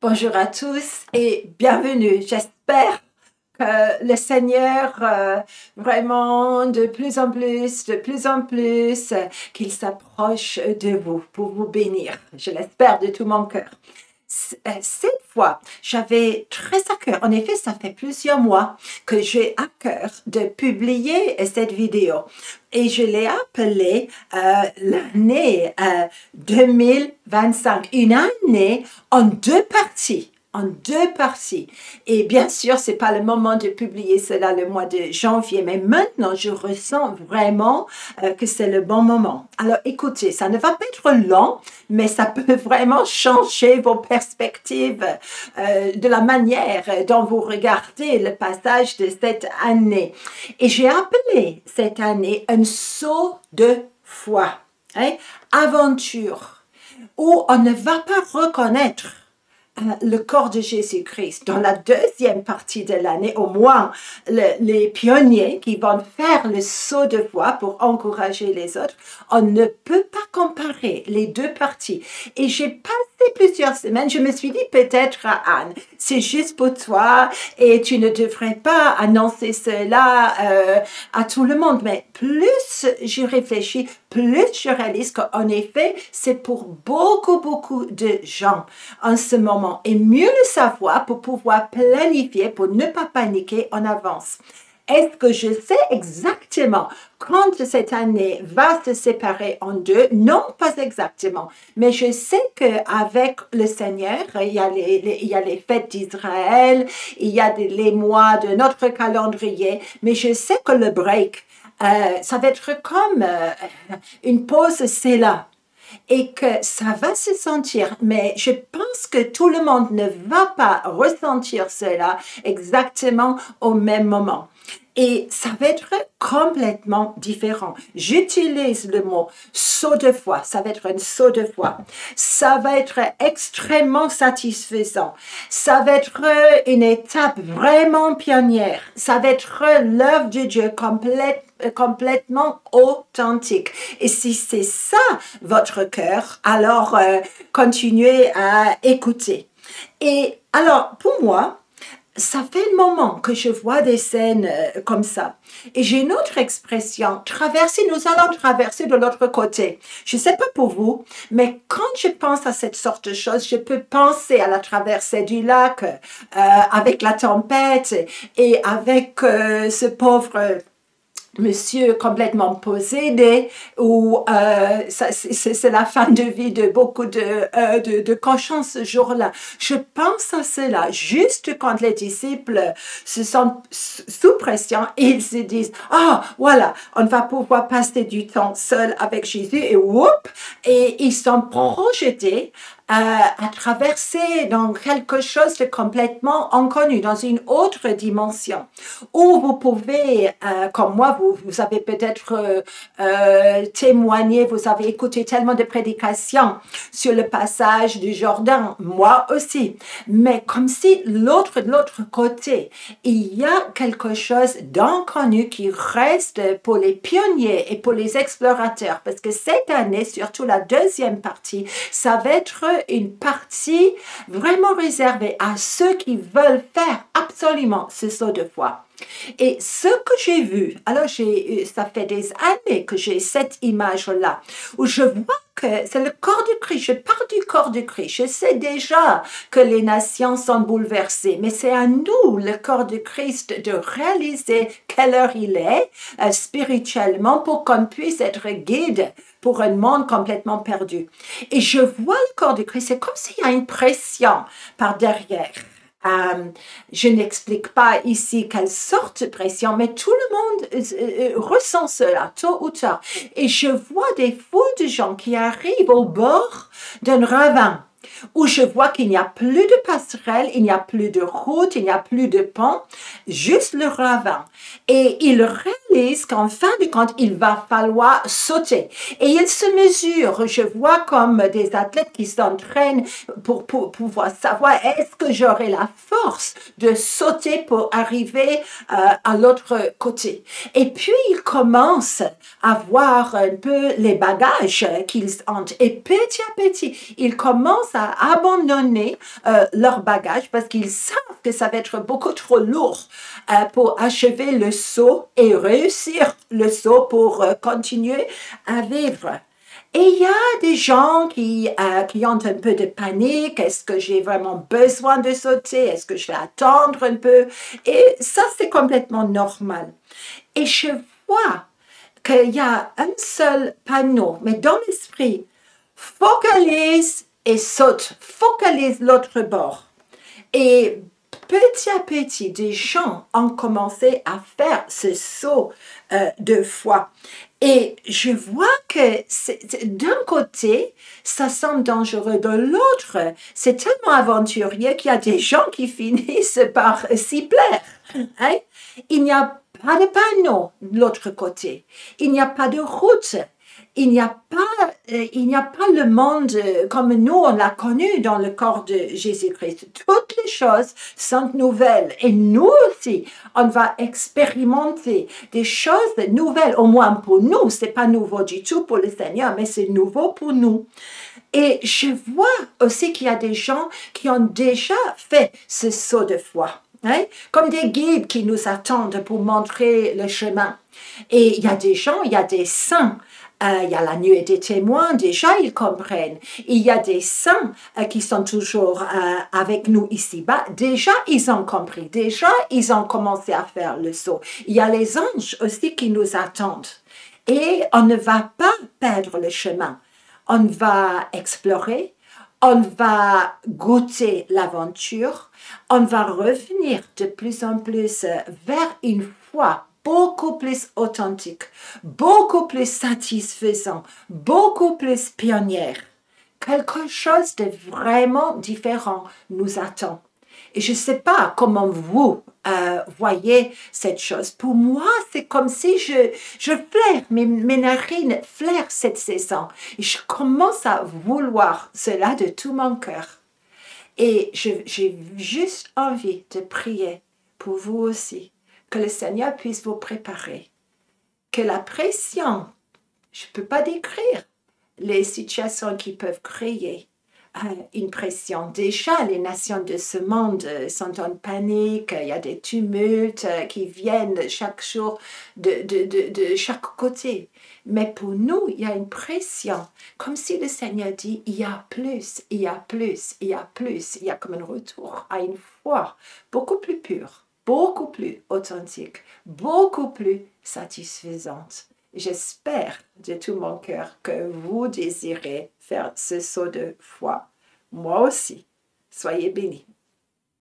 Bonjour à tous et bienvenue. J'espère que le Seigneur, vraiment de plus en plus, qu'il s'approche de vous pour vous bénir. Je l'espère de tout mon cœur. Cette fois, j'avais très à cœur, en effet, ça fait plusieurs mois que j'ai à cœur de publier cette vidéo et je l'ai appelée l'année 2025, une année en deux parties. En deux parties. Et bien sûr, c'est pas le moment de publier cela le mois de janvier, mais maintenant, je ressens vraiment que c'est le bon moment. Alors, écoutez, ça ne va pas être long, mais ça peut vraiment changer vos perspectives de la manière dont vous regardez le passage de cette année. Et j'ai appelé cette année un saut de foi, hein? Aventure, où on ne va pas reconnaître le corps de Jésus-Christ. Dans la deuxième partie de l'année, au moins, les pionniers qui vont faire le saut de foi pour encourager les autres, on ne peut pas comparer les deux parties. Et j'ai passé plusieurs semaines, je me suis dit peut-être à Anne, c'est juste pour toi et tu ne devrais pas annoncer cela à tout le monde. Mais plus j'y réfléchis, plus je réalise qu'en effet, c'est pour beaucoup de gens en ce moment. Et mieux le savoir pour pouvoir planifier, pour ne pas paniquer en avance. Est-ce que je sais exactement quand cette année va se séparer en deux? Non, pas exactement. Mais je sais qu'avec le Seigneur, il y a les fêtes d'Israël, il y a les mois de notre calendrier, mais je sais que le break, ça va être comme une pause, c'est là. Et que ça va se sentir, mais je pense que tout le monde ne va pas ressentir cela exactement au même moment. Et ça va être complètement différent. J'utilise le mot saut de foi. Ça va être un saut de foi. Ça va être extrêmement satisfaisant. Ça va être une étape vraiment pionnière. Ça va être l'œuvre de Dieu complètement authentique. Et si c'est ça votre cœur, alors continuez à écouter. Et alors, pour moi, ça fait un moment que je vois des scènes comme ça. Et j'ai une autre expression, traverser, nous allons traverser de l'autre côté. Je ne sais pas pour vous, mais quand je pense à cette sorte de choses, je peux penser à la traversée du lac avec la tempête et avec ce pauvre monsieur complètement possédé, ou c'est la fin de vie de beaucoup de cochons ce jour-là. Je pense à cela juste quand les disciples se sentent sous pression, ils se disent « Ah, voilà, on va pouvoir passer du temps seul avec Jésus » et whoop, et ils sont projetés à traverser dans quelque chose de complètement inconnu, dans une autre dimension, où vous pouvez, comme moi, vous avez peut-être témoigné, vous avez écouté tellement de prédications sur le passage du Jourdain, moi aussi, mais comme si de l'autre côté, il y a quelque chose d'inconnu qui reste pour les pionniers et pour les explorateurs, parce que cette année, surtout la deuxième partie, ça va être une partie vraiment réservée à ceux qui veulent faire absolument ce saut de foi. Et ce que j'ai vu, alors ça fait des années que j'ai cette image-là, où je vois que c'est le corps du Christ, je pars du corps du Christ, je sais déjà que les nations sont bouleversées, mais c'est à nous, le corps du Christ, de réaliser quelle heure il est spirituellement pour qu'on puisse être guide pour un monde complètement perdu. Et je vois le corps du Christ, c'est comme s'il y a une pression par derrière. Je n'explique pas ici quelle sorte de pression, mais tout le monde ressent cela, tôt ou tard. Et je vois des foules de gens qui arrivent au bord d'un ravin, où je vois qu'il n'y a plus de passerelle, il n'y a plus de route, il n'y a plus de pont, juste le ravin. Et ils réalisent qu'en fin de compte, il va falloir sauter. Et ils se mesurent, je vois comme des athlètes qui s'entraînent pour pouvoir savoir est-ce que j'aurai la force de sauter pour arriver à l'autre côté. Et puis, ils commencent à voir un peu les bagages qu'ils ont. Et petit à petit, ils commencent commencent à abandonner leur bagage parce qu'ils savent que ça va être beaucoup trop lourd pour achever le saut et réussir le saut pour continuer à vivre. Et il y a des gens qui ont un peu de panique. Est-ce que j'ai vraiment besoin de sauter? Est-ce que je vais attendre un peu? Et ça, c'est complètement normal. Et je vois qu'il y a un seul panneau, mais dans l'esprit, focalise et saute, focalise l'autre bord. Et petit à petit, des gens ont commencé à faire ce saut de foi. Et je vois que d'un côté, ça semble dangereux, de l'autre, c'est tellement aventurier qu'il y a des gens qui finissent par s'y plaire. Hein? Il n'y a pas de panneau de l'autre côté. Il n'y a pas de route. Il n'y a pas le monde comme nous, on l'a connu dans le corps de Jésus-Christ. Toutes les choses sont nouvelles. Et nous aussi, on va expérimenter des choses nouvelles, au moins pour nous. Ce n'est pas nouveau du tout pour le Seigneur, mais c'est nouveau pour nous. Et je vois aussi qu'il y a des gens qui ont déjà fait ce saut de foi. Hein? Comme des guides qui nous attendent pour montrer le chemin. Et il y a des gens, il y a des saints. Il y a la nuée des témoins, déjà ils comprennent. Il y a des saints qui sont toujours avec nous ici-bas, déjà ils ont compris, déjà ils ont commencé à faire le saut. Il y a les anges aussi qui nous attendent. Et on ne va pas perdre le chemin. On va explorer, on va goûter l'aventure, on va revenir de plus en plus vers une foi beaucoup plus authentique, beaucoup plus satisfaisant, beaucoup plus pionnière. Quelque chose de vraiment différent nous attend. Et je ne sais pas comment vous voyez cette chose. Pour moi, c'est comme si je flaire, mes narines flairent cette saison. Et je commence à vouloir cela de tout mon cœur. Et j'ai juste envie de prier pour vous aussi, que le Seigneur puisse vous préparer, que la pression, je ne peux pas décrire les situations qui peuvent créer une pression. Déjà, les nations de ce monde sont en panique, il y a des tumultes qui viennent chaque jour de chaque côté. Mais pour nous, il y a une pression, comme si le Seigneur dit, il y a plus, il y a plus, il y a plus. Il y a comme un retour à une foi beaucoup plus pure, beaucoup plus authentique, beaucoup plus satisfaisante. J'espère de tout mon cœur que vous désirez faire ce saut de foi. Moi aussi. Soyez bénis.